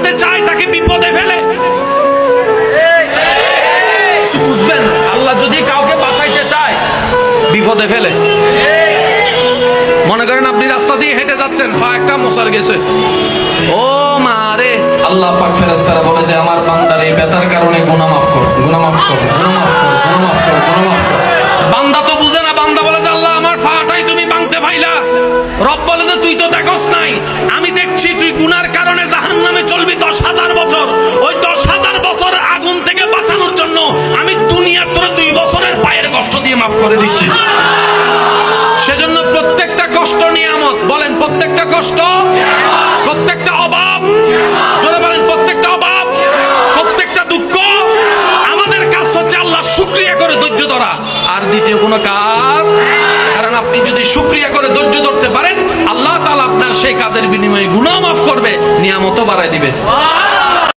বাঁচাতে চায় তাকে বিপদে ফেলে। বুঝবেন, আল্লাহ যদি কাউকে বাঁচাইতে চায় বিপদে ফেলে। মনে করেন আপনি রাস্তা দিয়ে হেঁটে যাচ্ছেন, পা একটা মশার গেছে, ও মারে, আল্লাহ পাক ফেরেশতারা বলে যে আমার বান্দার এই ব্যথার কারণে গুনাহ মাফ কর, গুনাহ মাফ কর, গুনাহ মাফ কর, গুনাহ মাফ কর, গুনাহ মাফ কর। বান্দা তো বুঝে না, বান্দা বলে যে আল্লাহ আমার পাটাই তুমি ভাঙতে পাইলা। রব বলে যে তুই তো দেখোস নাই, আমি দেখছি তুই গুনার কারণে জাহান্নামে চলবি 10,000 বছর। ওই 10,000 বছর আগুন থেকে বাঁচানোর জন্য আমি দুনিয়ার তোরে 2 বছরের পায়ের কষ্ট দিয়ে মাফ করে দিচ্ছি। সেজন্য প্রত্যেকটা কষ্ট নিয়ামত। বলেন প্রত্যেকটা কষ্ট, প্রত্যেকটা অভাব, জোরে বলেন প্রত্যেকটা অভাব, প্রত্যেকটা দুঃখ। আমাদের কাজ হচ্ছে আল্লাহ শুকরিয়া করে ধৈর্য ধরা, আর দ্বিতীয় কোনো কাজ। কারণ আপনি যদি শুকরিয়া করে ধৈর্য ধরতে পারেন, আল্লাহ তাআলা আপনার সেই কাজের বিনিময়ে গুনাহ মাফ করবে, নিয়ামতও বাড়ায় দিবে।